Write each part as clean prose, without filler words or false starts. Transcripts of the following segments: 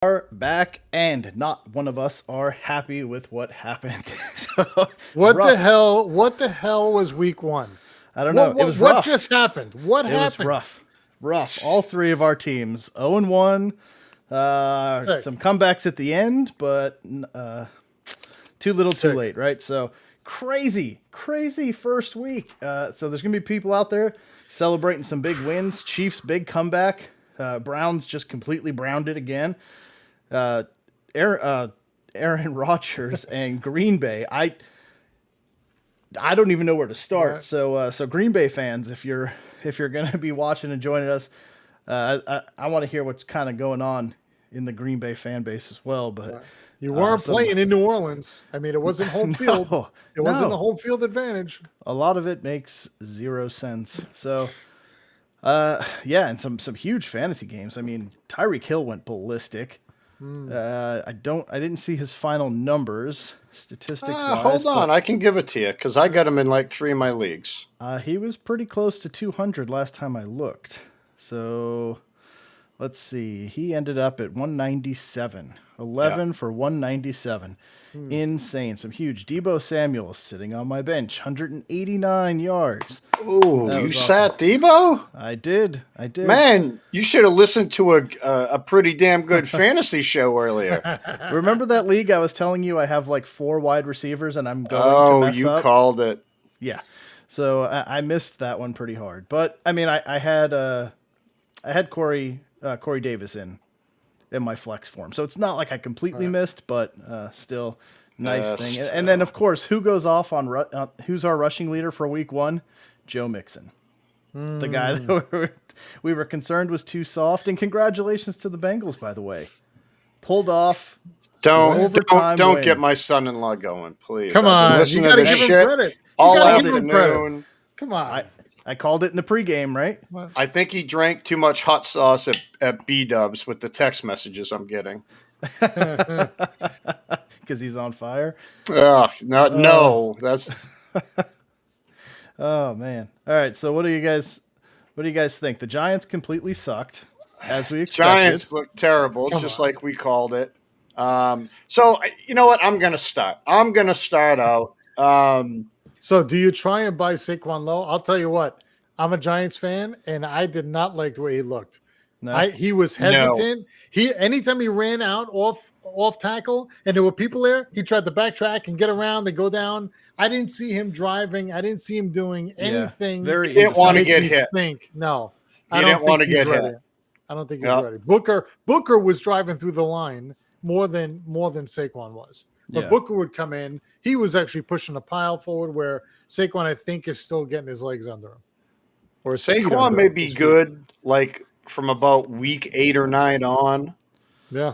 Are back, and not one of us are happy with what happened. So What rough. the hell? What the hell was week one? I don't know. It was what rough. just happened? What It happened? was rough. All three of our teams 0-1. Some comebacks at the end, but too little, too late, right? So crazy first week. So there's gonna be people out there celebrating some big wins. Chiefs big comeback. Browns just completely browned it again. Aaron Rodgers and Green Bay. I don't even know where to start. Right. So Green Bay fans, if you're gonna be watching and joining us, I want to hear what's kind of going on in the Green Bay fan base as well. But You weren't playing in New Orleans. I mean, it wasn't home field. It wasn't a home field advantage. A lot of it makes zero sense. So, and some huge fantasy games. I mean, Tyreek Hill went ballistic. I didn't see his final numbers statistics wise. Hold on, I can give it to you because I got him in like 3 of my leagues. He was pretty close to 200 last time I looked. So let's see. He ended up at 197. 11 for 197. Insane. Some huge. Debo Samuel sitting on my bench. 189 yards. Ooh, you sat Debo? I did. Man, you should have listened to a pretty damn good fantasy show earlier. Remember that league I was telling you I have like 4 wide receivers and I'm going to mess up? Oh, you called it. Yeah. So I missed that one pretty hard. But I mean, I had Corey Davis in my flex form. So it's not like I completely missed, but still nice thing. And then, of course, who goes off on who's our rushing leader for week 1? Joe Mixon. The guy that we were concerned was too soft. And congratulations to the Bengals, by the way. Pulled off. Don't get my son-in-law going, please. Come on. Listen You to got to this give him shit credit. all You gotta give him credit. afternoon. Come on. I called it in the pregame, right? I think he drank too much hot sauce at B-dubs with the text messages I'm getting. Because he's on fire. No, that's. Oh man! All right, so what do you guys think? The Giants completely sucked, as we expected. Giants look terrible, like we called it. So you know what? I'm gonna start out. So do you try and buy Saquon Lowe? I'll tell you what. I'm a Giants fan, and I did not like the way he looked. No. He was hesitant. Anytime he ran out off tackle, and there were people there, he tried to backtrack and get around and go down. I didn't see him driving. I didn't see him doing anything. He didn't want to get hit. No, I don't want to get hit. I don't think he's ready. Booker was driving through the line more than Saquon was. But Booker would come in. He was actually pushing a pile forward where Saquon, I think, is still getting his legs under him. Or Saquon may be good, like from about week 8 or 9 on. Yeah.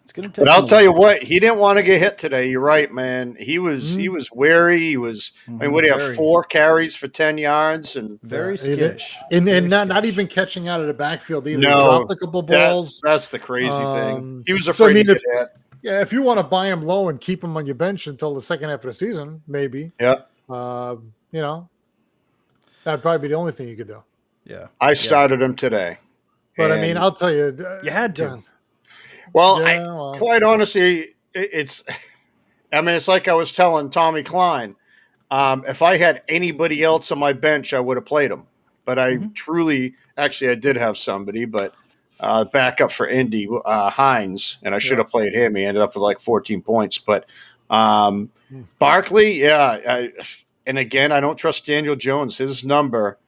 It's gonna take. But I'll tell you what, he didn't want to get hit today. You're right, man. He was wary. He was. I mean, what do you have? 4 carries for 10 yards and very skittish. And not even catching out of the backfield either. No, he dropped a couple balls. That's the crazy thing. He was afraid to get hit. Yeah, if you want to buy him low and keep him on your bench until the second half of the season, maybe. Yeah. That'd probably be the only thing you could do. Yeah. I started him today. But I mean, I'll tell you. You had to. Well, quite honestly, it's like I was telling Tommy Klein. If I had anybody else on my bench, I would have played him. But I did have somebody, but backup for Indy, Hines, and I should have played him. He ended up with like 14 points. But Barkley, and again, I don't trust Daniel Jones. His number.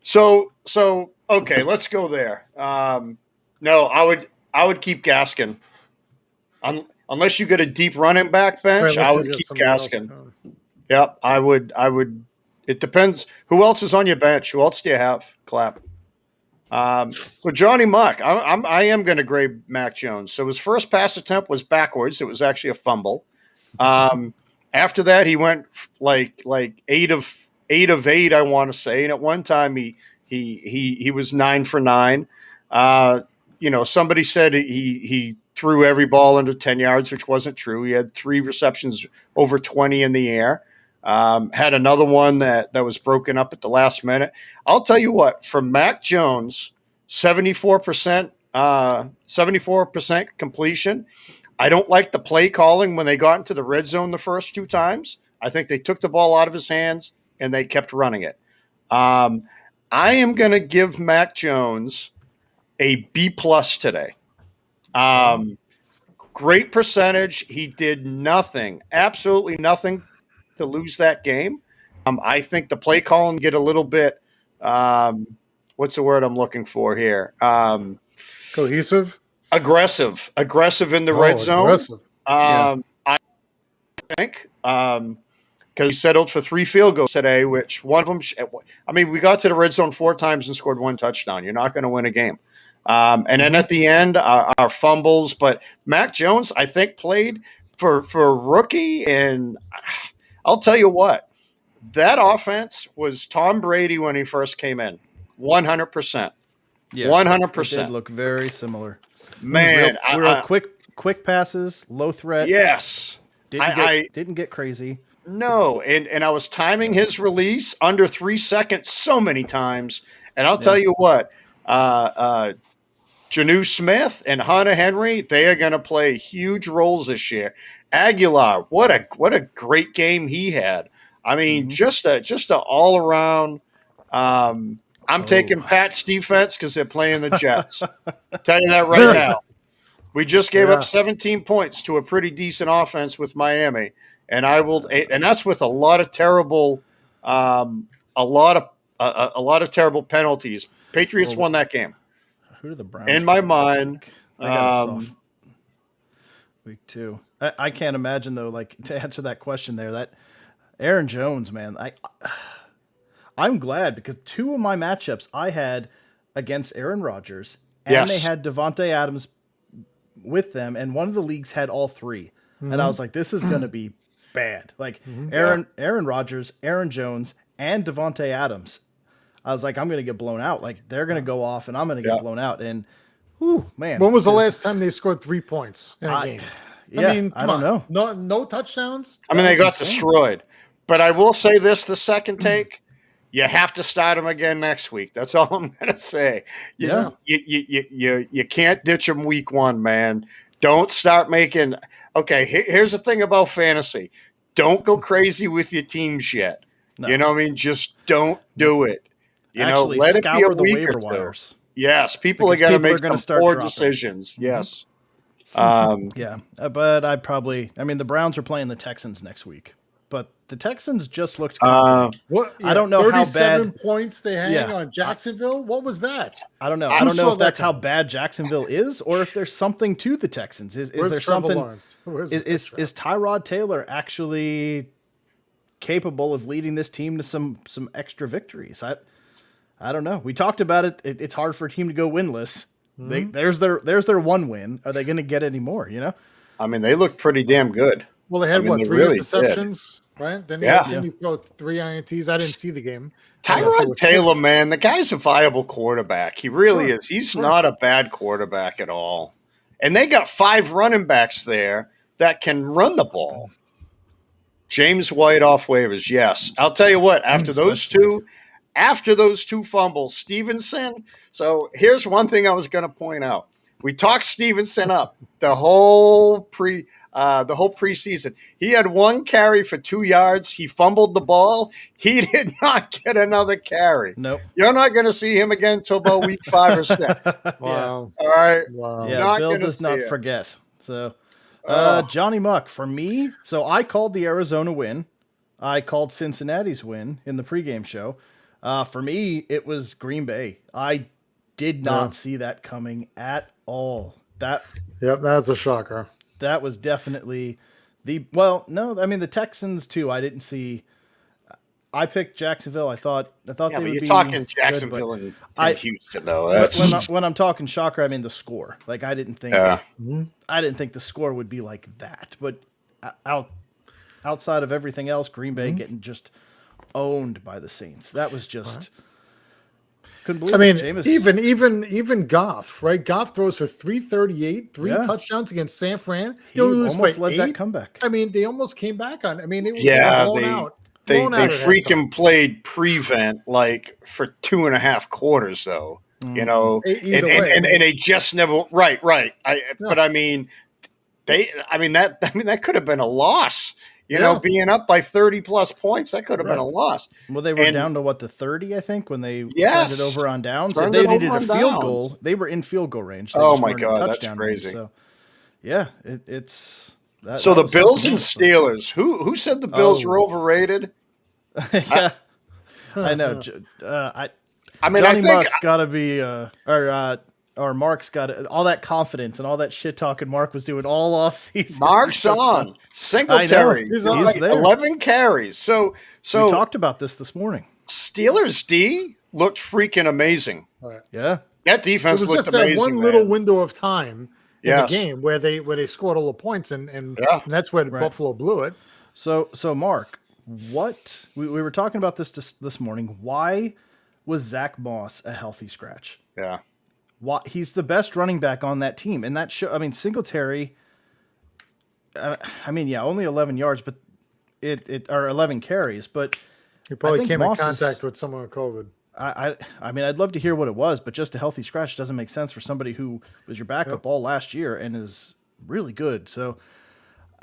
So okay, let's go there. No, I would keep Gaskin. Unless you get a deep running back bench, I would keep Gaskin. Yep, I would. It depends. Who else is on your bench? Who else do you have? Clap. So Johnny Muck, I am going to grade Mac Jones. So his first pass attempt was backwards. It was actually a fumble. After that, he went like 8 of 8, I want to say. And at one time, he was 9 for 9. Somebody said he threw every ball under 10 yards, which wasn't true. He had 3 receptions over 20 in the air. Had another one that was broken up at the last minute. I'll tell you what, for Mac Jones, 74% 74% completion. I don't like the play calling when they got into the red zone the first 2 times. I think they took the ball out of his hands and they kept running it. I am going to give Mac Jones a B+ today. Great percentage. He did nothing, absolutely nothing to lose that game. I think the play calling get a little bit, what's the word I'm looking for here? Cohesive? Aggressive in the red zone. Aggressive. I think because he settled for 3 field goals today, which one of them, we got to the red zone 4 times and scored 1 touchdown. You're not going to win a game. And then at the end, our fumbles. But Mac Jones, I think, played for a rookie. And I'll tell you what, that offense was Tom Brady when he first came in. 100%. Yeah, 100%. It did look very similar. Man, real quick passes, low threat. Yes. Didn't get crazy. No, and I was timing his release under 3 seconds so many times. And I'll tell you what, Janu Smith and Hunter Henry, they are going to play huge roles this year. Aguilar, what a great game he had. I mean, just a all around. I'm taking Pat's defense because they're playing the Jets. Tell you that right now. We just gave up 17 points to a pretty decent offense with Miami, and and that's with a lot of terrible, terrible penalties. Patriots won that game. Who are the Browns? In my mind, I got a soft week 2. I can't imagine though. Like, to answer that question there, that Aaron Jones, man, I'm glad because 2 of my matchups I had against Aaron Rodgers, and they had Devontae Adams with them, and one of the leagues had all 3. And I was like, this is going to be bad. Like Aaron Rodgers, Aaron Jones, and Devontae Adams. I was like, I'm going to get blown out. Like, they're going to go off, and I'm going to get blown out. And, man. When was the last time they scored 3 points in a game? I don't know. No touchdowns? They got destroyed. But I will say this, the second take, you have to start him again next week. That's all I'm going to say. You can't ditch him week 1, man. Don't start making – okay, here's the thing about fantasy. Don't go crazy with your teams yet. No. You know what I mean? Just don't do it. Actually, let it be a the week waiver or 2. wires. Yes, people are going to make some poor decisions. Yes. But I'd probably – the Browns are playing the Texans next week. But the Texans just looked I don't know how bad 37 points they hang on Jacksonville. What was that? I don't know. I don't know if that's how bad Jacksonville is, or if there's something to the Texans. Is there something? Is Tyrod Taylor actually capable of leading this team to some extra victories? I don't know. We talked about it. It's hard for a team to go winless. There's their 1 win. Are they going to get any more? You know. They look pretty damn good. Well, they had 3 interceptions, right? Then he throw 3 INTs. I didn't see the game. Tyrod Taylor, man, the guy's a viable quarterback. He really is. He's not a bad quarterback at all. And they got 5 running backs there that can run the ball. James White off waivers, yes. I'll tell you what, after those two fumbles, Stevenson. So here's one thing I was going to point out. We talked Stevenson up the whole preseason. He had 1 carry for 2 yards. He fumbled the ball. He did not get another carry. Nope. You're not going to see him again until about week 5 or 6. Wow. All right. Wow. Yeah, Bill does not forget. So, Johnny Muck, for me, so I called the Arizona win. I called Cincinnati's win in the pregame show. For me, it was Green Bay. I did not see that coming at all. That's a shocker. That was definitely the Texans too. I didn't see. I picked Jacksonville. I thought they would be. You're talking Jacksonville good, and Houston though. That's... When I'm talking shocker, I mean the score. Like I didn't think the score would be like that. But outside of everything else, Green Bay getting just owned by the Saints. That was just. Couldn't believe Jameis. even Goff, right? Goff throws for 338, 3 touchdowns against San Fran. He almost led that comeback. They almost came back on. It was blown out. They freaking played prevent like for 2.5 quarters though. you know, and they just never right. But I mean, that could have been a loss. You know, being up by 30 plus points, that could have been a loss. Well, they were down to the 30, I think, when they turned it over on downs. If they needed a field goal, they were in field goal range. They my God, that's crazy. Range, so, yeah, it's. So the Bills and Steelers. Who said the Bills were overrated? Yeah, I know. Johnny Mark's got to be, or Mark's got all that confidence and all that shit talking Mark was doing all off season. Mark's on Singletary. He's there. 11 carries. So we talked about this morning. Steelers D looked freaking amazing. Right. Yeah, that defense looked amazing. It was just that one little window of time in the game where they scored all the points and that's where Buffalo blew it. So Mark, what we were talking about this morning? Why was Zach Moss a healthy scratch? Yeah. Why he's the best running back on that team, and that show. I mean, Singletary. Only 11 yards, but it or 11 carries, but he probably came in contact with someone with COVID. I mean, I'd love to hear what it was, but just a healthy scratch doesn't make sense for somebody who was your backup all last year and is really good. So,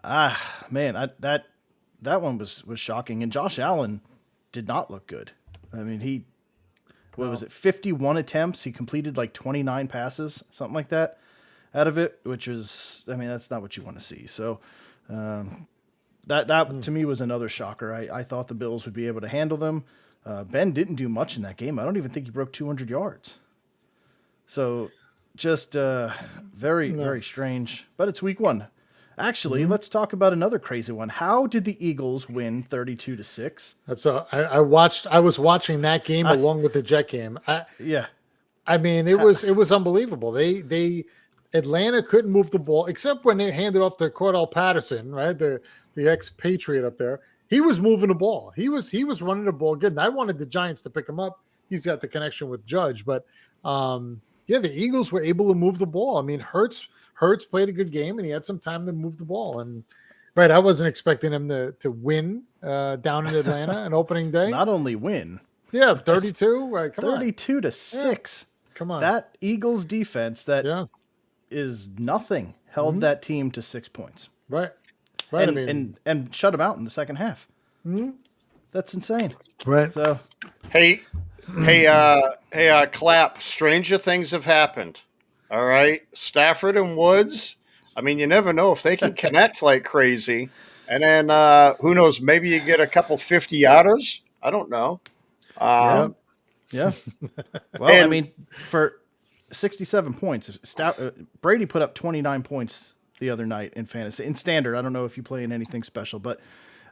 man, that one was shocking. And Josh Allen did not look good. I mean, was it 51 attempts? He completed like 29 passes, something like that out of it, which is, I mean, that's not what you want to see. So, that to me was another shocker. I thought the Bills would be able to handle them. Ben didn't do much in that game. I don't even think he broke 200 yards. So just very, very strange. But it's week 1. Actually, let's talk about another crazy one. How did the Eagles win 32-6? I was watching that game along with the Jet game. I mean, it was unbelievable. They Atlanta couldn't move the ball except when they handed off to Cordell Patterson, right? The ex-Patriot up there. He was moving the ball. He was running the ball good. And I wanted the Giants to pick him up. He's got the connection with Judge, but the Eagles were able to move the ball. I mean, Hurts played a good game and he had some time to move the ball. And I wasn't expecting him to win down in Atlanta on opening day. Not only win. Yeah, 32. Right, 32-6. Yeah. Come on. That Eagles defense that is nothing held that team to 6 points. Right. And shut them out in the second half. Mm-hmm. That's insane. Right. So, hey, Clap. Stranger things have happened. All right, Stafford and Woods. I mean, you never know if they can connect like crazy. And then who knows? Maybe you get a couple 50-yarders. I don't know. Yeah. Well, I mean, for 67 points, Brady put up 29 points the other night in fantasy. In standard, I don't know if you play in anything special, but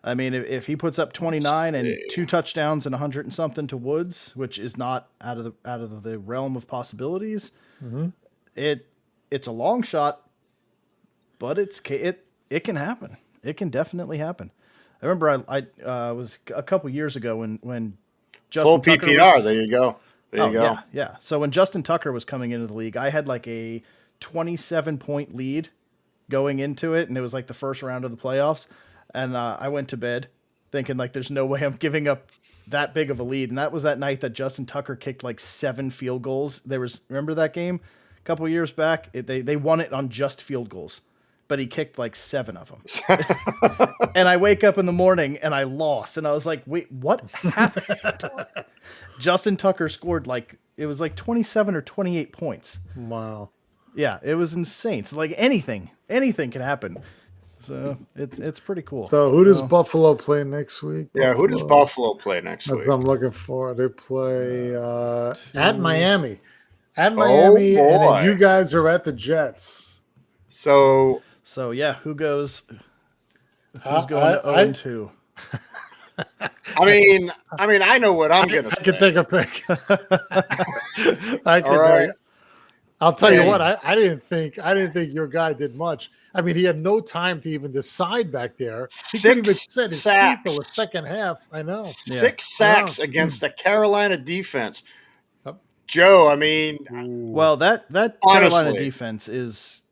I mean, if he puts up 29 and 2 touchdowns and 100 and something to Woods, which is not out of the realm of possibilities, it's a long shot, but it can happen. It can definitely happen. I remember I was a couple years ago when Justin full Tucker PPR. There you go. There you go. Yeah. So when Justin Tucker was coming into the league, I had like a 27-point lead going into it, and it was like the first round of the playoffs. And I went to bed thinking like, there's no way I'm giving up that big of a lead. And that was that night that Justin Tucker kicked like 7 field goals. Remember that game a couple of years back? They won it on just field goals, but he kicked like 7 of them. And I wake up in the morning and I lost. And I was like, wait, what happened? Justin Tucker scored it was like 27 or 28 points. Wow. Yeah, it was insane. So like anything can happen. So it's pretty cool. So who does Buffalo play next week? Yeah, who does Buffalo play next week? That's what I'm looking for. They play at Miami. At Miami, and then you guys are at the Jets. So yeah, who's going to 0-2? I mean, I know what I'm going to say. I can take a pick. All right. I'll tell you what. I didn't think your guy did much. I mean, he had no time to even decide back there. He couldn't even set his feet for the second half. I know. 6 sacks against the Carolina defense. Joe, I mean, well, that Carolina defense is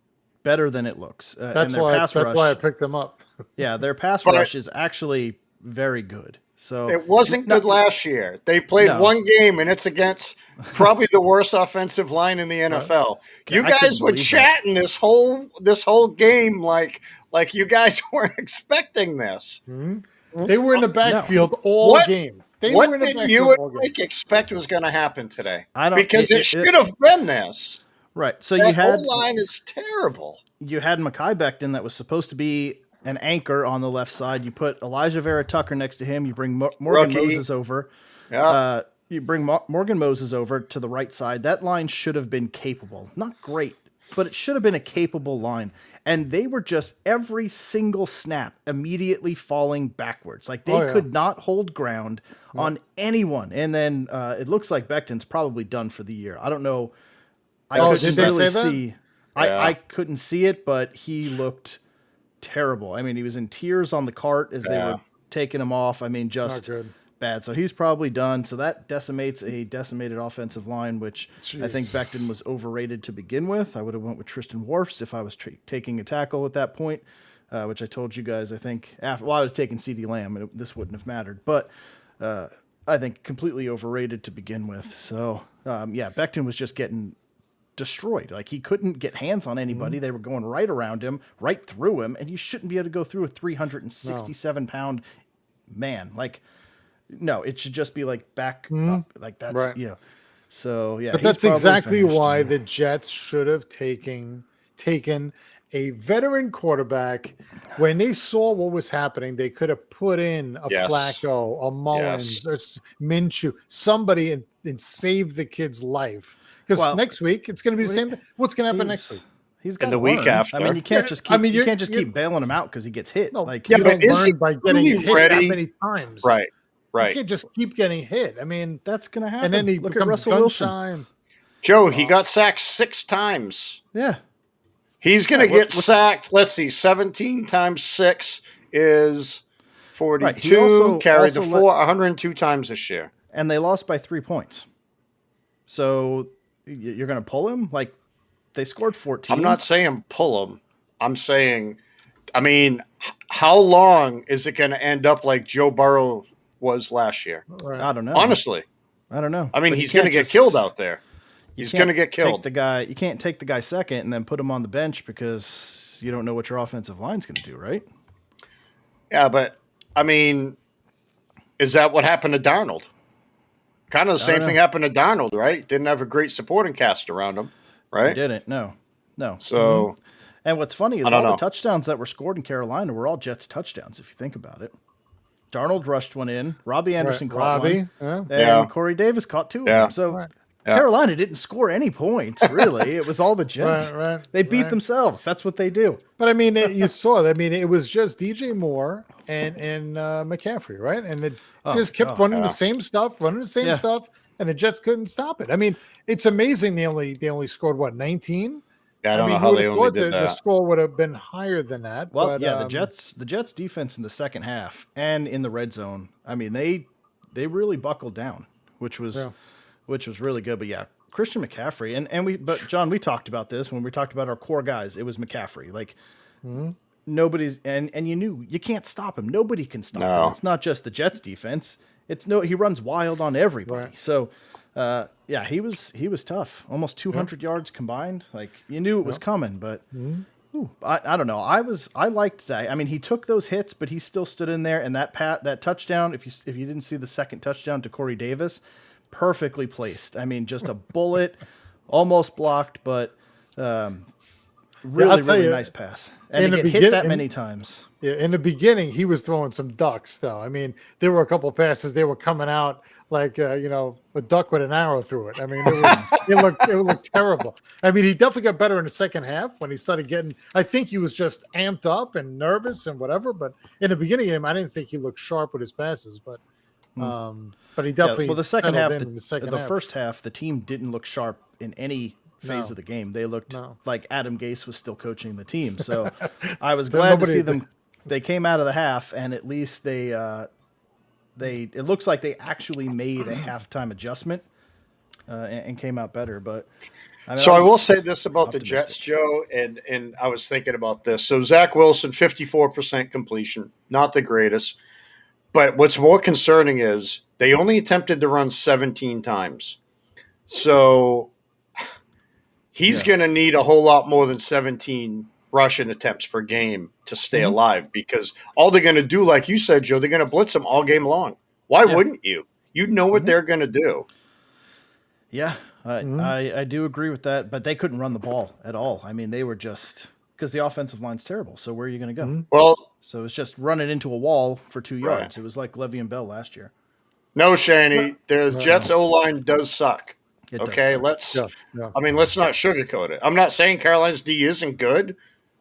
better than it looks. That's why I picked them up. Yeah, their pass rush is actually very good. So it wasn't good last year. They played one game, and it's against probably the worst offensive line in the NFL. You guys were chatting this whole game like you guys weren't expecting this. Mm-hmm. They were in the backfield all game. What did you and Mike expect was going to happen today? Because it should have been this. Right. So that whole line is terrible. You had Mekhi Becton that was supposed to be an anchor on the left side. You put Elijah Vera Tucker next to him. You bring Morgan Moses over. Yeah. You bring Morgan Moses over to the right side. That line should have been capable. Not great, but it should have been a capable line. And they were just every single snap immediately falling backwards. Like they could not hold ground on anyone. And then it looks like Becton's probably done for the year. I don't know. I couldn't really see. I couldn't see it, but he looked terrible. I mean, he was in tears on the cart as they were taking him off. I mean, just bad. So he's probably done. So that decimates a decimated offensive line, which I think Becton was overrated to begin with. I would have went with Tristan Wirfs if I was taking a tackle at that point, which I told you guys, I think, after. Well, I would have taken CeeDee Lamb, and this wouldn't have mattered. But I think completely overrated to begin with. So, Becton was just getting destroyed. Like he couldn't get hands on anybody. They were going right around him, right through him, and you shouldn't be able to go through a 367-pound man. Like, no, it should just be like back up. Like that's So but that's exactly why the Jets should have taken a veteran quarterback. When they saw what was happening, they could have put in a Flacco, a Mullins, or Minshew, somebody and saved the kid's life. Because next week it's going to be the same thing. What's going to happen next week? He's got the week after. I mean, you can't just keep. You can't just keep bailing him out because he gets hit. No, like you don't learn by getting hit that many times. Right. You can't just keep getting hit. I mean, that's going to happen. And then he look becomes at Russell Wilson. Joe, he got sacked 6 times. Yeah. He's going to get sacked. Let's see, 17 times 6 is 42. Right. Carried the 102 times this year. And they lost by 3 points. So you're going to pull him? Like, they scored 14. I'm not saying pull him. I'm saying, I mean, how long is it going to end up like Joe Burrow was last year? Right. I don't know. Honestly. I don't know. I mean, he's going to get killed out there. He's going to get killed. You can't take the guy second and then put him on the bench because you don't know what your offensive line's going to do, right? Yeah, but, I mean, is that what happened to Darnold? Kind of the same thing happened to Darnold, right? Didn't have a great supporting cast around him, right? He didn't, no. So, and what's funny is all the touchdowns that were scored in Carolina were all Jets touchdowns, if you think about it. Darnold rushed one in, Robbie Anderson caught one, and Corey Davis caught 2 of them. So Carolina didn't score any points, really. It was all the Jets. They beat themselves. That's what they do. But, I mean, you saw it. I mean, it was just DJ Moore and McCaffrey, right? And it just kept running the same stuff, and the Jets couldn't stop it. I mean, it's amazing they only scored, 19? Yeah, I don't know how they only did that. The score would have been higher than that. Well, the Jets defense in the second half and in the red zone, I mean, they really buckled down, which was really good. But Christian McCaffrey but John, we talked about this when we talked about our core guys. It was McCaffrey. Like nobody's and you knew you can't stop him. Nobody can stop him. It's not just the Jets defense. He runs wild on everybody. Right. So he was tough. Almost 200 yards combined. Like you knew it was coming, but I don't know. I liked Zach. I mean, he took those hits, but he still stood in there. And that touchdown, if you didn't see the second touchdown to Corey Davis, perfectly placed. I mean, just a bullet, almost blocked, but really nice pass. And to get hit that many times. Yeah, in the beginning, he was throwing some ducks, though. I mean, there were a couple of passes. They were coming out like, a duck with an arrow through it. I mean, it looked terrible. I mean, he definitely got better in the second half when he started getting – I think he was just amped up and nervous and whatever. But in the beginning, I didn't think he looked sharp with his passes. But he definitely the second half, the first half, the team didn't look sharp in any phase of the game. They looked like Adam Gase was still coaching the team. So I was glad to see them. They came out of the half, and at least it looks like they actually made a halftime adjustment and came out better. But I will say this about the Jets, Joe, and I was thinking about this. So Zach Wilson, 54% completion, not the greatest. But what's more concerning is they only attempted to run 17 times. So he's going to need a whole lot more than 17 rushing attempts per game to stay alive, because all they're going to do, like you said, Joe, they're going to blitz him all game long. Why wouldn't you? You know what they're going to do. Yeah, I do agree with that, but they couldn't run the ball at all. I mean, they were just – because the offensive line's terrible, so where are you going to go? Well, so it's just running into a wall for 2 yards. It was like Le'Veon Bell last year. No, Shanny, the Jets' O-line does suck. Okay, let's not sugarcoat it. I'm not saying Carolina's D isn't good.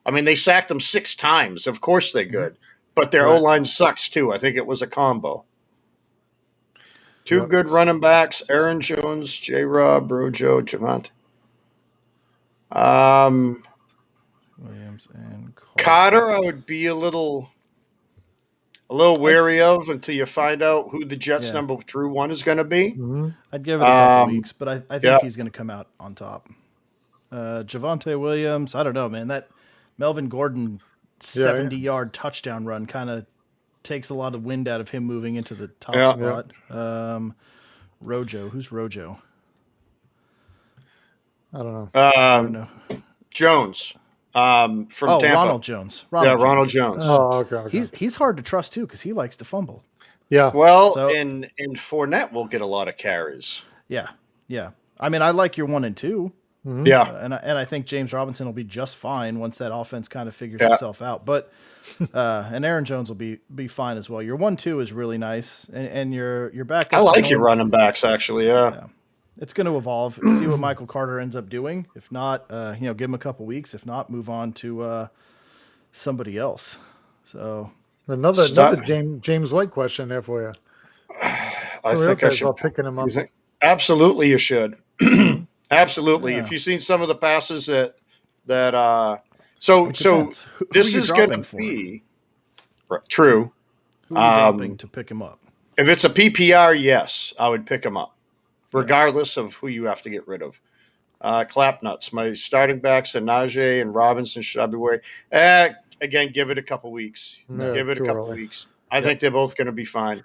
I mean, they sacked them 6 times. Of course they're good. But their O-line sucks, too. I think it was a combo. 2 good running backs, Aaron Jones, J-Rob, Rojo, Javante. Williams and Carter, I would be a little wary of until you find out who the Jets' number 1 is going to be. I'd give it a couple weeks, but I think he's going to come out on top. Javante Williams, I don't know, man. That Melvin Gordon 70-yard touchdown run kind of takes a lot of wind out of him moving into the top spot. Rojo, who's Rojo? I don't know. Jones. From Tampa. Ronald Jones. Ronald Jones. Oh, okay. He's hard to trust too because he likes to fumble. Yeah. Well, and Fournette will get a lot of carries. Yeah. I mean, I like your 1 and 2. Yeah, and I think James Robinson will be just fine once that offense kind of figures itself out. But and Aaron Jones will be fine as well. Your 1-2 is really nice, and your backup. I like your running backs actually. Yeah. It's going to evolve. See what Michael Carter ends up doing. If not, give him a couple weeks. If not, move on to somebody else. So another James White question there for you. I think I should picking him up. Absolutely, you should. Absolutely. If you've seen some of the passes that so this is going to be true. Who are you dropping to pick him up? If it's a PPR, yes, I would pick him up, regardless of who you have to get rid of. Clapnuts. My starting backs are Najee and Robinson. Should I be worried? Again, give it a couple weeks. Give it a couple weeks. I think they're both going to be fine.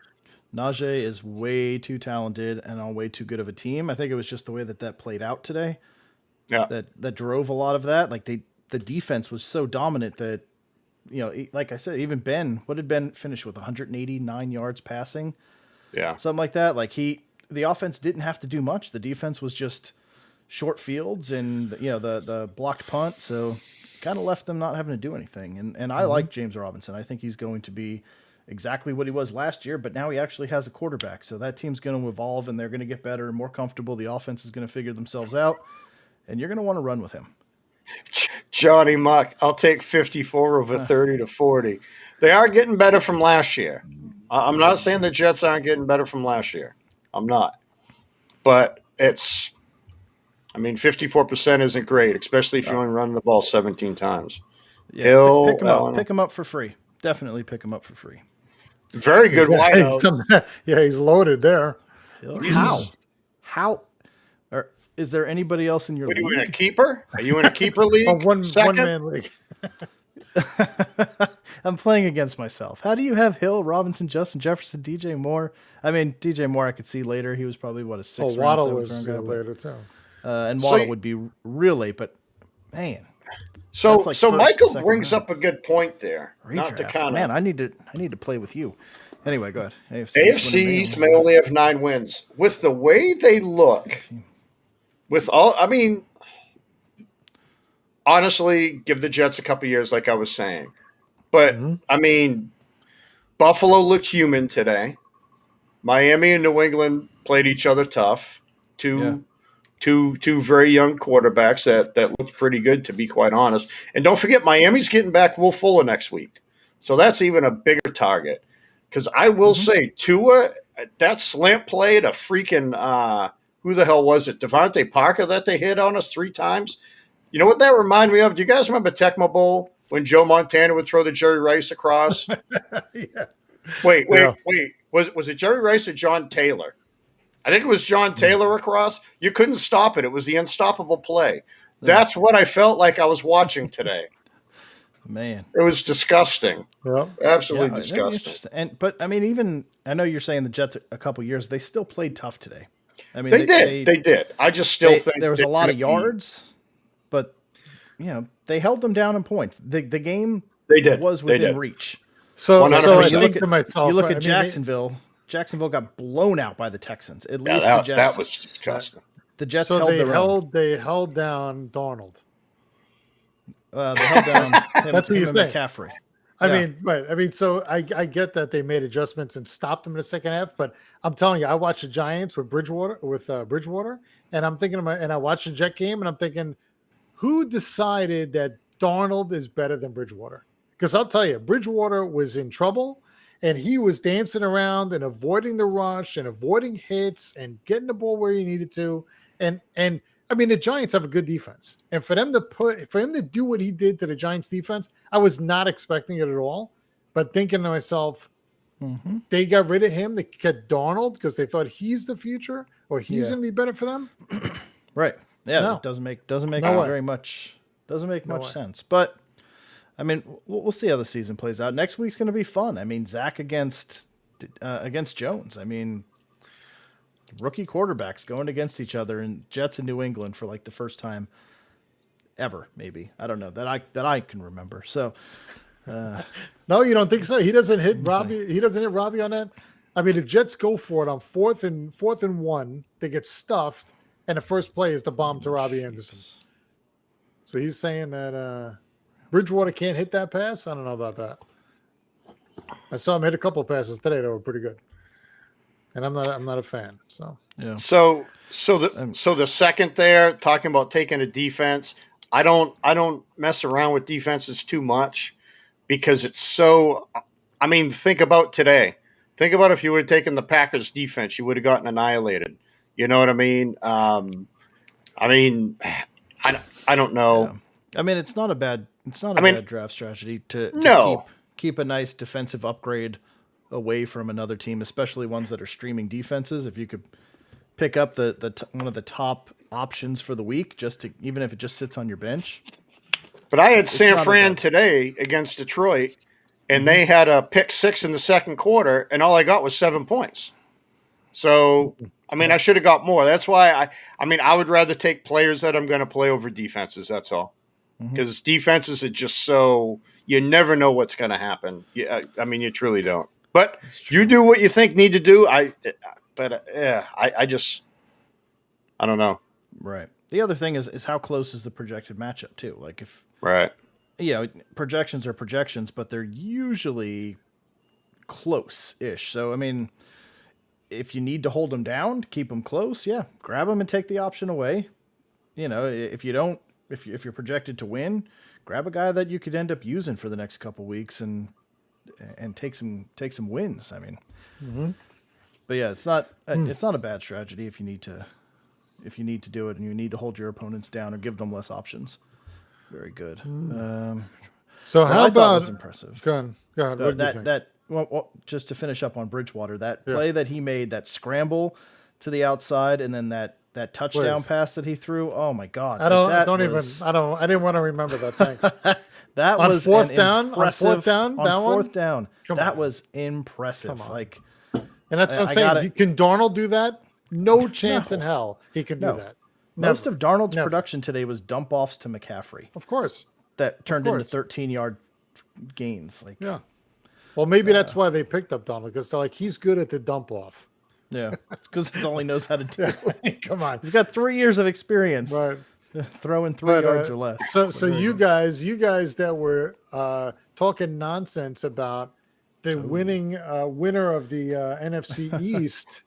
Najee is way too talented and on way too good of a team. I think it was just the way that played out today. Yeah. That drove a lot of that. Like the defense was so dominant that, like I said, even Ben, what did Ben finish with? 189 yards passing? Yeah. Something like that. Like the offense didn't have to do much. The defense was just short fields and, the blocked punt. So kind of left them not having to do anything. And I like James Robinson. I think he's going to be exactly what he was last year, but now he actually has a quarterback. So that team's going to evolve and they're going to get better and more comfortable. The offense is going to figure themselves out and you're going to want to run with him. Johnny Muck, I'll take 54 over 30 to 40. They are getting better from last year. I'm not saying the Jets aren't getting better from last year. I'm not. But 54% isn't great, especially if you only run the ball 17 times. Yeah, pick him up for free. Definitely pick him up for free. Very good wideout. He's loaded there. How? Or is there anybody else in your league? Are you in a keeper? Are you in a keeper league? One-man league. I'm playing against myself. How do you have Hill, Robinson, Justin Jefferson, DJ Moore? I mean, DJ Moore I could see later. He was probably, a 6th round, 7th round guy. Later too. And Waddle would be real late, but man. So Michael brings up a good point there. Not to kind of, man, I need to play with you. Anyway, go ahead. AFC East may only have 9 wins. With the way they look, honestly, give the Jets a couple years, like I was saying. But Buffalo looked human today. Miami and New England played each other tough. Two very young quarterbacks that looked pretty good, to be quite honest. And don't forget, Miami's getting back Will Fuller next week. So that's even a bigger target. Because I will say, Tua, that slant play to freaking who the hell was it? Devontae Parker that they hit on us 3 times. You know what that reminded me of? Do you guys remember Tecmo Bowl when Joe Montana would throw the Jerry Rice across? Wait. Was it Jerry Rice or John Taylor? I think it was John Taylor across. You couldn't stop it. It was the unstoppable play. That's what I felt like I was watching today. Man, it was disgusting. Yeah. Absolutely disgusting. But I mean, even I know you're saying the Jets a couple years, they still played tough today. I mean, They did. I just still think there was a lot of yards, but they held them down in points. The game was within reach. So I you think to myself, you look at Jacksonville. Jacksonville got blown out by the Texans. At least that, the Jets. That was disgusting. The Jets they held down Darnold. They held down him, That's what you're saying. McCaffrey. I mean, right. I mean, so I get that they made adjustments and stopped them in the second half, but I'm telling you, I watched the Giants with Bridgewater, and I'm thinking and I watched the Jet game, and I'm thinking, who decided that Darnold is better than Bridgewater? Because I'll tell you, Bridgewater was in trouble, and he was dancing around and avoiding the rush and avoiding hits and getting the ball where he needed to, and I mean, the Giants have a good defense, and for him to do what he did to the Giants defense, I was not expecting it at all. But thinking to myself, they got rid of him. They kept Darnold because they thought he's the future or he's going to be better for them. Right? Yeah, it doesn't make very much sense. But I mean, we'll see how the season plays out. Next week's going to be fun. I mean, Zach against Jones. I mean, rookie quarterbacks going against each other, and Jets in New England for like the first time ever, maybe. I don't know that I can remember. So, no, you don't think so? He doesn't hit Robbie. He doesn't hit Robbie on that. I mean, the Jets go for it on fourth and 1. They get stuffed, and the first play is the bomb to Robbie Anderson. So he's saying that Bridgewater can't hit that pass. I don't know about that. I saw him hit a couple of passes today that were pretty good. And I'm not a fan. So yeah. So the second there, talking about taking a defense, I don't mess around with defenses too much because it's so. I mean, think about today. Think about if you would have taken the Packers defense, you would have gotten annihilated. You know what I mean? I don't know. Yeah. I mean, it's not a bad bad draft strategy to keep a nice defensive upgrade away from another team, especially ones that are streaming defenses. If you could pick up one of the top options for the week, even if it just sits on your bench. But I had San Fran today against Detroit, and they had a pick 6 in the second quarter, and all I got was 7 points. So, I mean, I should have got more. That's why I would rather take players that I'm going to play over defenses. That's all. Because defenses are just so you never know what's going to happen. I mean, you truly don't. But you do what you think need to do. I don't know. Right. The other thing is how close is the projected matchup too? Like if projections are projections, but they're usually close-ish. So I mean, if you need to hold them down, keep them close. Yeah, grab them and take the option away. If you're projected to win, grab a guy that you could end up using for the next couple weeks and take some wins. I mean, but yeah, it's not a bad strategy if you need to do it and you need to hold your opponents down or give them less options. Very good. So how about was impressive? Go ahead. Just to finish up on Bridgewater, that play that he made, that scramble to the outside, and then that touchdown pass that he threw. Oh my God! I didn't want to remember that. Thanks. That on was fourth down. On fourth down. That was impressive. Like, and that's what I'm saying. Can Darnold do that? No chance in hell he can do that. Most of Darnold's production today was dump offs to McCaffrey. Of course. That turned into 13-yard gains. Like, yeah. Well, maybe that's why they picked up Darnold, because they're like, he's good at the dump off. Yeah, it's because that's all he knows how to do. Come on, he's got 3 years of experience, right? Throwing 3 yards or less. So you guys that were talking nonsense about the winner of the NFC East.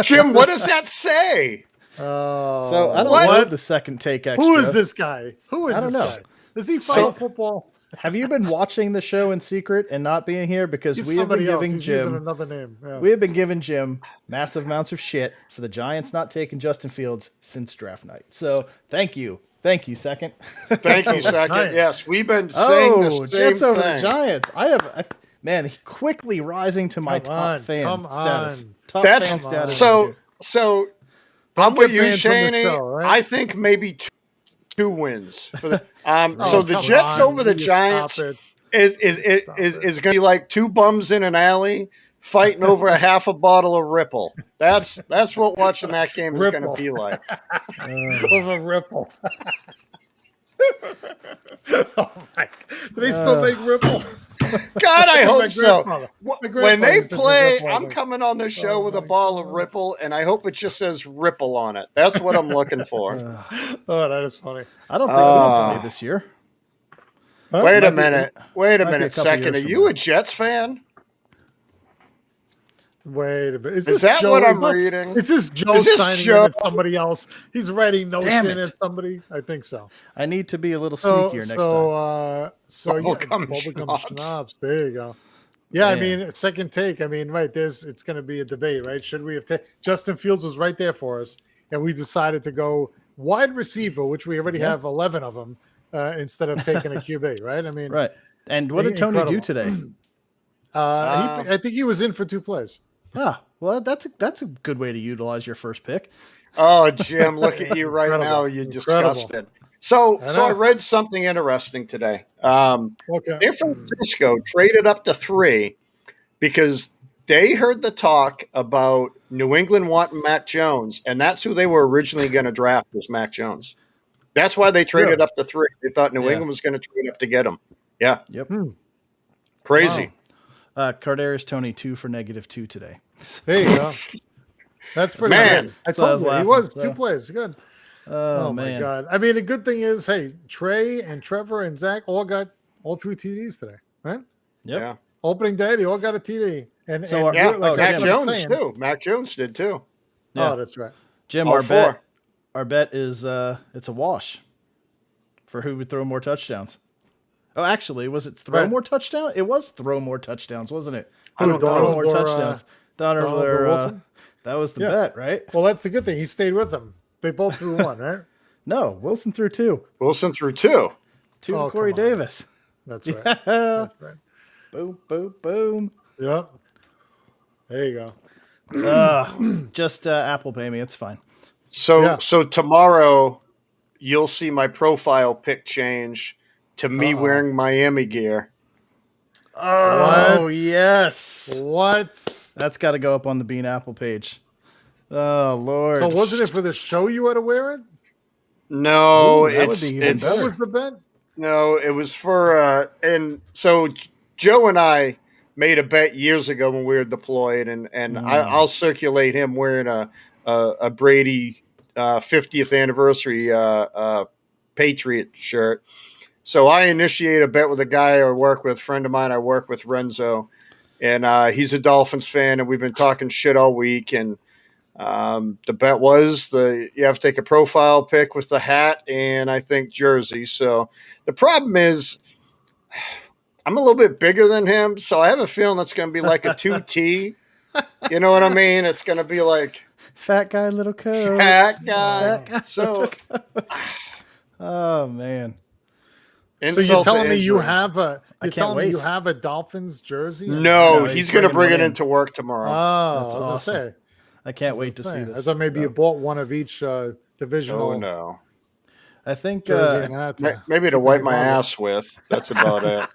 Jim, what does that say? So I don't know the second take extra. Who is this guy? I don't know. Does he follow football? Have you been watching the show in secret and not being here? Because we have been giving Jim another name. Yeah. We have been giving Jim massive amounts of shit for the Giants not taking Justin Fields since draft night. So thank you, second. Thank you, second. Yes, we've been saying the same Jets over thing. the Giants. Man, quickly rising to my top fan status. Top fan status. So I'm with you, Shaney. Right? I think maybe 2 wins. For the, Oh, so the come Jets on. over the You Giants stop it. is going to be like 2 bums in an alley fighting over a half a bottle of Ripple. That's what watching that game is going to Ripple. be like. Over Ripple. Oh my! Do they still make Ripple? God, I hope My so. grandfather. My When grandfather they used to drink play, Ripple, I I'm think. coming on the show Oh with a my bottle of God. Ripple, and I hope it just says Ripple on it. That's what I'm looking for. Oh, that is funny. I don't think we don't play this year. Huh? Wait a Might be- minute. Wait a might be a minute. couple Second. Are years from you now. a Jets fan? Wait a minute. Is Is this that Joe? what I'm reading? Is this Joe Is this signing Joe? in as somebody else? He's writing notes Damn in it. as somebody. I think so. I need to be a little sneakier next time. Bubblegum schnapps. There you go. Yeah, I Man. mean, second take. I mean, right, it's going to be a debate, right? Should we have Justin Fields was right there for us, and we decided to go wide receiver, which we already have 11 of them, instead of taking a QB, right? I mean, Right. And what did Tony do today? I think he was in for 2 plays. Ah, well, that's a good way to utilize your first pick. Oh, Jim, look at you right Incredible. now. You're Incredible. disgusted. So I know. I read something interesting today. Okay. San Francisco traded up to 3 because they heard the talk about New England wanting Mac Jones, and that's who they were originally going to draft was Mac Jones. That's why they traded Really? up to 3. They thought New Yeah. England was going to trade up to get him. Yeah, Yep. crazy. Wow. Kadarius Toney 2 for -2 today. There you go. That's pretty Man. good. I So I told was you he laughing, was so. 2 plays. Good. Oh, my man. God. I mean, the good thing is, hey, Trey and Trevor and Zach all got all 3 TDs today, right? Yep. Yeah, Opening day, they all got a TD. And So our- yeah. like Mac that's what I'm Jones saying. too. Mac Jones did too. Yeah. Oh, that's right. Jim, All our 4. bet is it's a wash for who would throw more touchdowns. Oh, actually, was it throw Right. more touchdowns? It was throw more touchdowns, wasn't it? Who, Who would throw Donald more or, touchdowns? Donald Donald or or Wilson? that was the Yeah. bet, right? Well, that's the good thing. He stayed with them. They both threw 1, right? No, Wilson threw 2. Wilson threw 2. 2 Oh, to Corey come on. Davis. That's right. Yeah. That's right. Boom, boom, boom. Yep. There you go. Just Apple Pay me. It's fine. So Yeah. so tomorrow you'll see my profile pic change to me Uh-oh. wearing Miami gear. Oh, What? yes. What? That's got to go up on the Bean Apple page. Oh, Lord. So wasn't it for the show you had to wear it? No, Ooh, that would it's be even it's That better. was the bet? no, it was for and so Joe and I made a bet years ago when we were deployed, and I'll circulate him wearing a Brady 50th anniversary Patriot shirt. So I initiate a bet with a guy I work with, friend of mine I work with, Renzo, and he's a Dolphins fan, and we've been talking shit all week. And the bet was you have to take a profile pic with the hat and I think jersey. So the problem is I'm a little bit bigger than him, so I have a feeling that's going to be like a 2T. You know what I mean? It's going to be like Fat guy, little coat. fat guy. Fat guy. So Oh, man. So insult you're to telling me you injury. have a can't telling me wait. you have a Dolphins jersey? No, No, he's he's going to bringing bring it one in. into work tomorrow. Oh, I That's was gonna awesome. say. I can't wait to see I this. thought maybe you bought one of each divisional Oh no. I think jersey and hat. Maybe to keep wipe in my your closet. ass with. That's about it.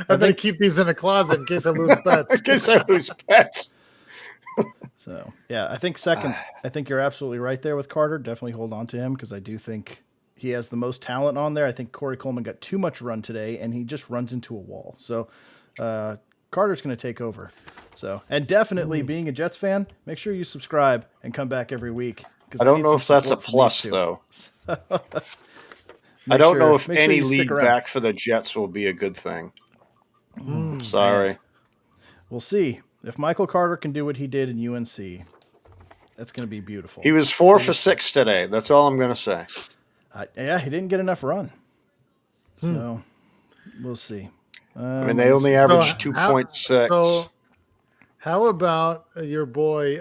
I better keep these in the closet in case I lose bets. In case I lose bets. So, yeah, I think second, I think you're absolutely right there with Carter. Definitely hold on to him because I do think he has the most talent on there. I think Corey Coleman got too much run today, and he just runs into a wall. So, Carter's going to take over. So, and definitely being a Jets fan, make sure you subscribe and come back every week. 'Cause I don't need know some if that's a support from plus, these two. though. I Make don't sure- know if make sure any you stick league around. back for the Jets will be a good thing. Sorry. We'll see. If Michael Carter can do what he did in UNC, that's going to be beautiful. He was 4 for 6 today. That's all I'm going to say. Yeah, he didn't get enough run. So, we'll see. I mean, they only averaged So 2.6. So, how about your boy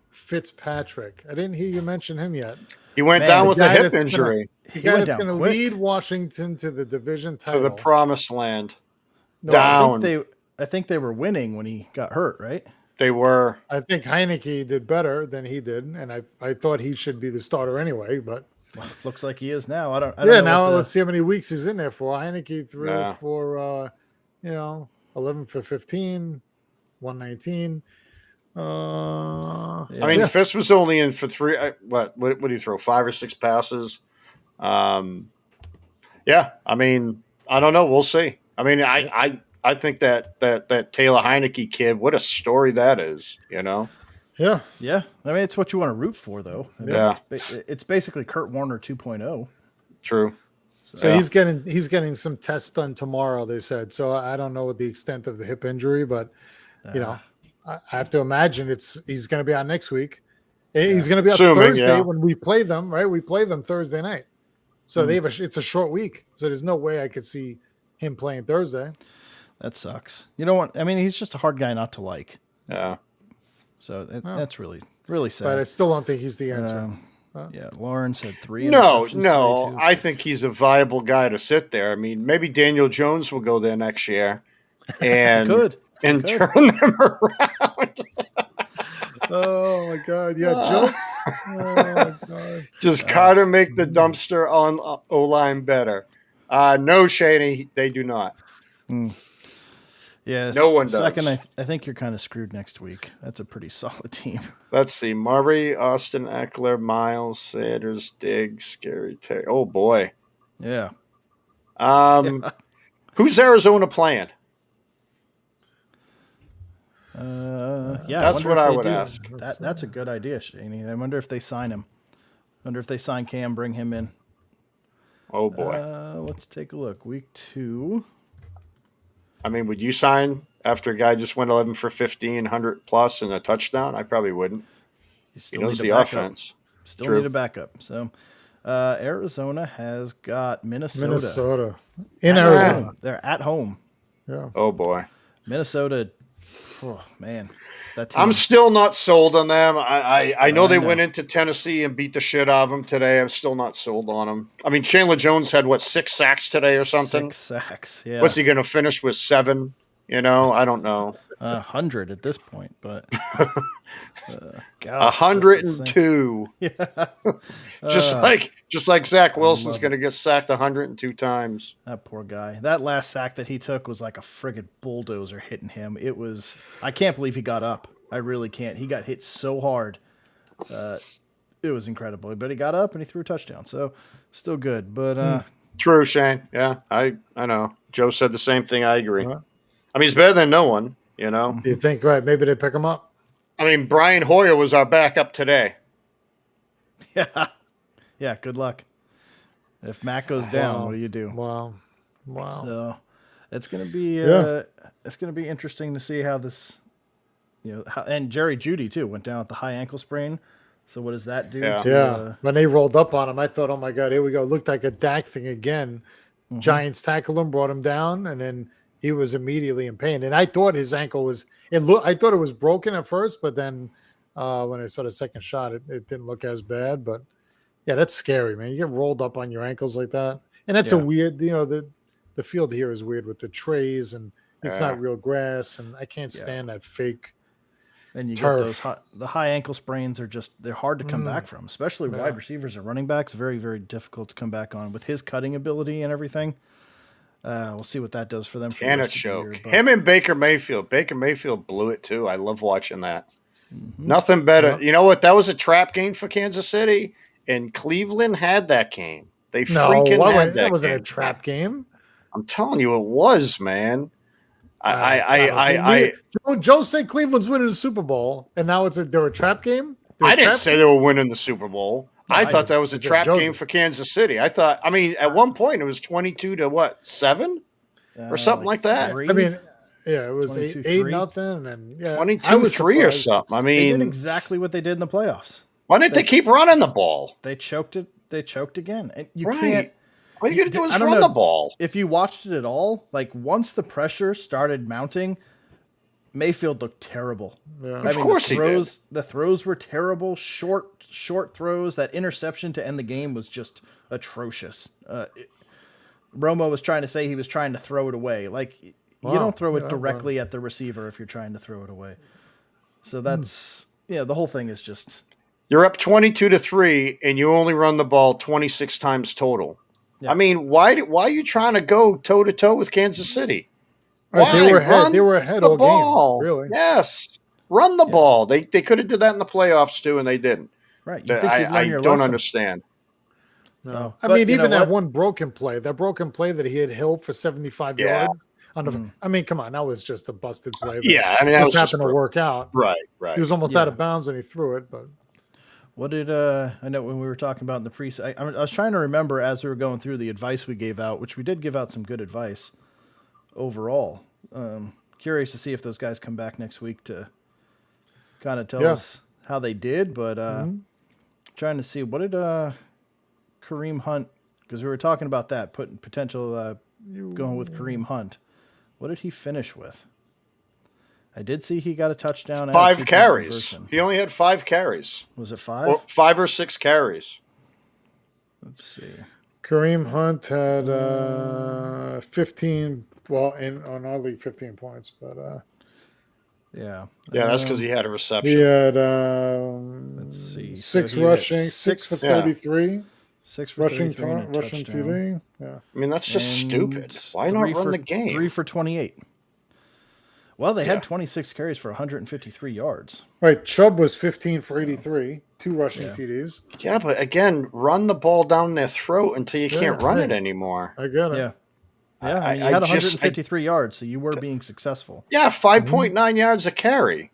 Fitzpatrick? I didn't hear you mention him yet. He went Man, down the with a guy hip that's gonna- injury The He guy went that's down going to quick. lead Washington to the division to title. the promised land. No, down. I think they were winning when he got hurt, right? They were. I think Heineke did better than he did, and I thought he should be the starter anyway. But Looks like he is now. I don't Yeah, know now let's see how many weeks he's in there for. Heineke threw Nah. for 11 for 15, 119. I mean, Fisk was only in for three. What did he throw? 5 or 6 passes. Yeah, I mean, I don't know. We'll see. I mean, I think that Taylor Heineke kid, what a story that is. Yeah. Yeah. I mean, it's what you want to root for, though. I mean, Yeah. It's basically Kurt Warner 2.0. True. So he's getting some tests done tomorrow, they said. So I don't know the extent of the hip injury, but I have to imagine he's going to be out next week. He's going to be out Thursday when we play them, right? We play them Thursday night. So it's a short week. So there's no way I could see him playing Thursday. That sucks. You know what? I mean, he's just a hard guy not to like. Yeah. So that's really, really sad. But I still don't think he's the answer. Yeah, Lawrence had 3 No, interceptions today, too. I think he's a viable guy to sit there. I mean, maybe Daniel Jones will go there next year and turn them around. Oh my God! Yeah, jokes. Oh my God! Does Carter make the dumpster on O-line better? No, Shaney, they do not. Yeah, no one does. Second, I think you're kind of screwed next week. That's a pretty solid team. Let's see: Murray, Austin Eckler, Miles Sanders, Diggs, Scary Terry. Oh boy. Yeah. Who's Arizona playing? That's what I would ask. That's a good idea, Shaney. I wonder if they sign him. I wonder if they sign Cam, bring him in. Oh boy. Let's take a look. Week 2. I mean, would you sign after a guy just went 11 for 15, 100 plus and a touchdown? I probably wouldn't. He knows the offense. Still need a backup. So Arizona has got Minnesota. In Arizona. They're at home. Yeah. Oh boy. Minnesota. Oh man. That team. I'm still not sold on them. I know they went into Tennessee and beat the shit out of them today. I'm still not sold on them. I mean, Chandler Jones had 6 sacks today or something? 6 sacks, yeah. What's he going to finish with, 7? I don't know. 100 at this point, but 102. Yeah. just like Zach Wilson's going to get sacked 102 times. That poor guy. That last sack that he took was like a friggin' bulldozer hitting him. I can't believe he got up. I really can't. He got hit so hard. It was incredible. But he got up and he threw a touchdown. So still good. But True, Shane. Yeah, I know. Joe said the same thing. I agree. I mean, he's better than no one, You think, right, maybe they pick him up? I mean, Brian Hoyer was our backup today. Yeah. Yeah, good luck. If Matt goes down, what do you do? Wow. So it's going to be interesting to see how this, and Jerry Jeudy too went down with the high ankle sprain. So what does that do? Yeah. When they rolled up on him, I thought, oh my God, here we go. It looked like a Dak thing again. Mm-hmm. Giants tackled him, brought him down, and then he was immediately in pain. And I thought his ankle I thought it was broken at first, but then when I saw the second shot, it didn't look as bad. But yeah, that's scary, man. You get rolled up on your ankles like that. And that's a weird, the field here is weird with the trays and it's not real grass. And I can't stand that fake and you turf. Get the high ankle sprains they're hard to come back from, especially wide receivers and running backs. Very, very difficult to come back on with his cutting ability and everything. We'll see what that does for them. Can it choke? Him and Baker Mayfield. Baker Mayfield blew it too. I love watching that. Mm-hmm. Nothing better. Yep. You know what? That was a trap game for Kansas City, and Cleveland had that game. They freaking had that wasn't game. A trap game. I'm telling you, it was, man. Joe said Cleveland's winning the Super Bowl, and now they're a trap game. I didn't say they were winning the Super Bowl. I thought that was a trap game for Kansas City. At one point it was 22 to 7 or something like that. 3? I mean, yeah, it was 8-0, and 22-3 or something. I mean, they did exactly what they did in the playoffs. Why didn't they keep running the ball? They choked it. They choked again. And you right. can't. All you got to do is run the ball. If you watched it at all, once the pressure started mounting, Mayfield looked terrible. Yeah. Of course he did. The throws were terrible. Short throws. That interception to end the game was just atrocious. Romo was trying to say he was trying to throw it away. You don't throw it directly at the receiver if you're trying to throw it away. So that's the whole thing is just. You're up 22-3, and you only run the ball 26 times total. Yeah. I mean, why are you trying to go toe to toe with Kansas City? Why? They were ahead. They were ahead all game. Really? Yes, run the ball. They could have did that in the playoffs too, and they didn't. Right? You think you'd learn your don't lesson. understand. No, I mean, even that one broken play, that he hit Hill for 75 yards. I mean, come on, that was just a busted play. Yeah, I mean, that was happened to work out. Right. He was almost out of bounds when he threw it, but. What did I know when we were talking about in the preseason? I was trying to remember as we were going through the advice we gave out, which we did give out some good advice overall. Curious to see if those guys come back next week to kind of tell us how they did, but trying to see what did Kareem Hunt, because we were talking about that, putting potential going with Kareem Hunt. What did he finish with? I did see he got a touchdown. 5 carries. He only had 5 carries. Was it 5? Or 5 or 6 carries. Let's see. Kareem Hunt had 15. Well, on our league, 15 points, but yeah, that's because he had a reception. He had let's see, 6 rushing, 6 for 33. 6 for rushing, rushing TD. Yeah, I mean that's just stupid. Why not run the game? 3 for 28. Well, they had 26 carries for 153 yards. Right, Chubb was 15 for 83, 2 rushing TDs. Yeah, but again, run the ball down their throat until you can't run it anymore. I get it. Yeah. Yeah, I mean, you had 153 yards, so you were being successful. Yeah, 5.9 yards a carry.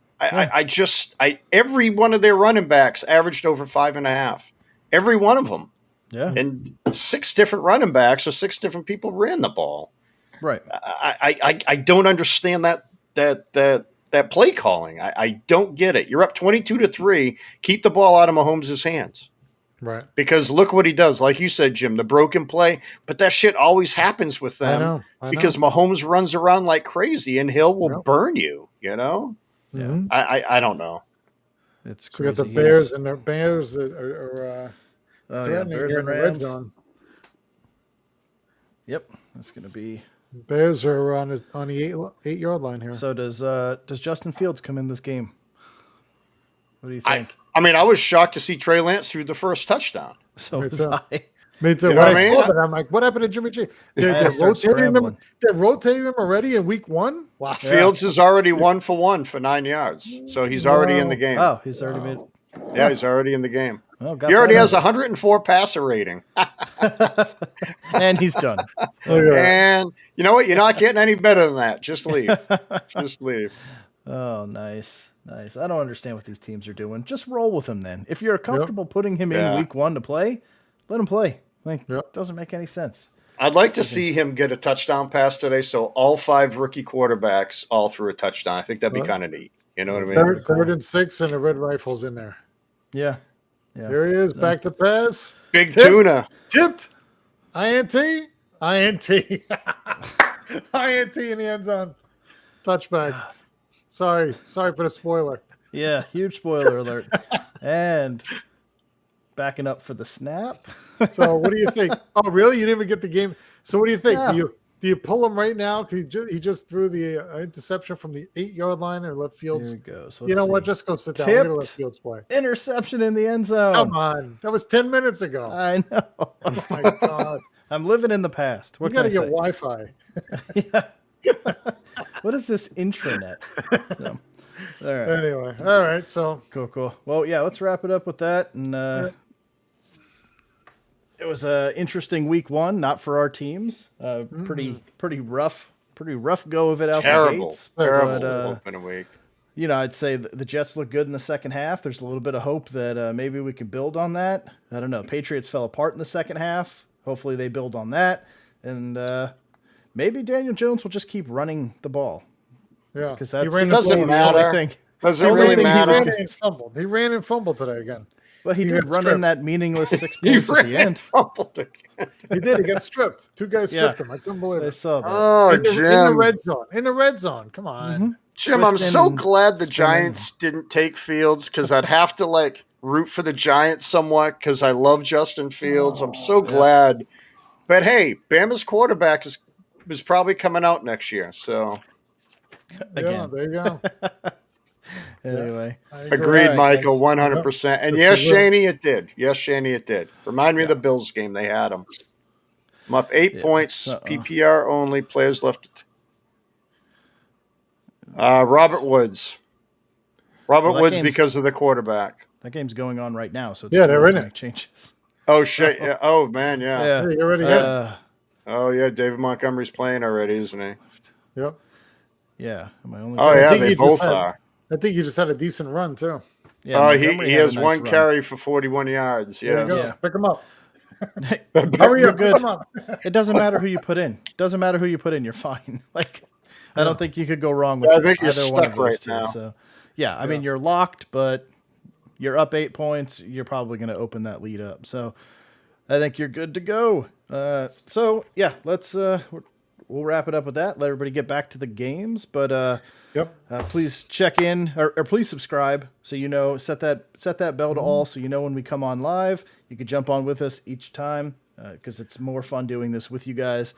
Every one of their running backs averaged over 5.5. Every one of them. Yeah. And 6 different running backs or 6 different people ran the ball. Right. I don't understand that play calling. I don't get it. You're up 22-3. Keep the ball out of Mahomes' hands. Right. Because look what he does. Like you said, Jim, the broken play. But that shit always happens with them. I know. Because Mahomes runs around like crazy and Hill will burn you, you know? Yeah. I don't know. It's crazy. crazy. We got the Bears, and the Bears are threatening Bears here and in the red zone. Yep. That's going to be... Bears are on the 8-yard line here. So does Justin Fields come in this game? What do you think? I mean, I was shocked to see Trey Lance threw the first touchdown. So was I. Me too. When I saw that, I'm like, what happened to Jimmy G? They're rotating him. They're rotating him already in week 1? Wow. Fields is already 1 for 1 for 9 yards. So he's already in the game. Oh, he's already made. Yeah, he's already in the game. Well, he already has 104 passer rating. And he's done. And you know what? You're not getting any better than that. Just leave. Just leave. Oh, nice. Nice. I don't understand what these teams are doing. Just roll with him then. If you're comfortable putting him in week 1 to play, let him play. Like, it doesn't make any sense. I'd like to see him get a touchdown pass today, so all 5 rookie quarterbacks all threw a touchdown. I think that'd be kind of neat. You know what I mean? Third and 6, and the Red Rifle's in there. Yeah. There he is, back to pass. Big tuna. Tipped. INT. INT in the end zone. Touchback. Sorry for the spoiler. Yeah, huge spoiler alert. And backing up for the snap. So what do you think? Oh, really? You didn't even get the game. So what do you think? Yeah. Do you pull him right now? Because he just threw the interception from the 8-yard line or left field. Here we go. So you know what? Just go sit down. We're gonna let Fields play. Interception in the end zone. Come on. That was 10 minutes ago. I know. Oh, my God. I'm living in the past. What you got to get Wi-Fi. What is this intranet? So, all right. Anyway. All right. So. Cool. Well, yeah, let's wrap it up with that. And it was an interesting week 1, not for our teams. Pretty rough go of it out the gates. Terrible opening week. You know, I'd say the Jets look good in the second half. There's a little bit of hope that maybe we can build on that. I don't know. Patriots fell apart in the second half. Hopefully they build on that. And maybe Daniel Jones will just keep running the ball. Yeah. Because that doesn't matter. Doesn't really matter. He ran and fumbled today again. Well, he did run in that meaningless 6 points at the end. He did. He got stripped. 2 guys stripped him. I couldn't believe it. I saw that. Oh, Jim. In the red zone. In the red zone. Come on. Mm-hmm. Jim, I'm so glad the Giants didn't take Fields because I'd have to root for the Giants somewhat because I love Justin Fields. I'm so glad. But hey, Bama's quarterback is probably coming out next year. So again. Yeah, there you go. Anyway. Agreed, All right, Michael, guys. 100%. And yes, Shaney, it did. Yes, Shaney, it did. Remind me of the Bills game. They had them. I'm up 8 points. PPR only. Players left. Robert Woods. Robert Woods because of the quarterback. That game's going on right now, so it's they're in to it. make changes. Oh, shit. Yeah. Oh, man, yeah. Hey, you're already in. Oh, yeah, David Montgomery's playing already, isn't he? Yep. Yeah. Am I only Oh, yeah, they both are. I think you just had a decent run, too. Yeah, he has one carry for 41 yards. Yeah. Pick him up. Hurry up, good. It doesn't matter who you put in. Doesn't matter who you put in. You're fine. Like, I don't think you could go wrong with either one of those two. Now. So, yeah, I mean, you're locked, but you're up 8 points. You're probably going to open that lead up. So, I think you're good to go. So yeah, let's we'll wrap it up with that. Let everybody get back to the games. But please check in or please subscribe so you know. Set that bell to all so you know when we come on live. You can jump on with us each time because it's more fun doing this with you guys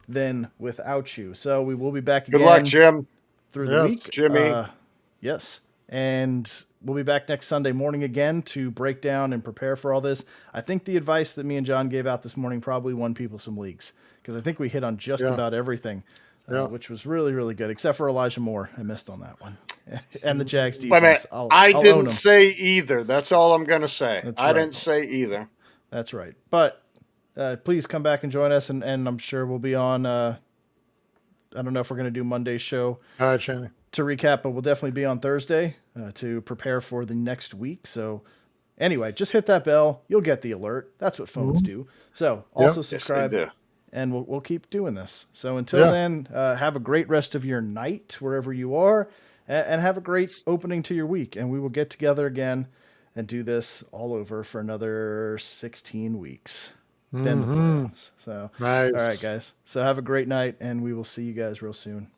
than without you. So we will be back again. Good luck, Jim. Through the week, Jimmy. Yes. And we'll be back next Sunday morning again to break down and prepare for all this. I think the advice that me and John gave out this morning probably won people some leagues because I think we hit on just about everything, which was really, really good, except for Elijah Moore. I missed on that one. And the Jags defense. I didn't say either. That's all I'm going to say. I didn't say either. That's right. But please come back and join us, and I'm sure we'll be on I don't know if we're going to do Monday's show. All right, Shannon. To recap, but we'll definitely be on Thursday to prepare for the next week. So anyway, just hit that bell. You'll get the alert. That's what phones do. So also subscribe, and we'll keep doing this. So until then, have a great rest of your night wherever you are, and have a great opening to your week. And we will get together again and do this all over for another 16 weeks. Then the playoffs. So nice. All right, guys. So have a great night, and we will see you guys real soon.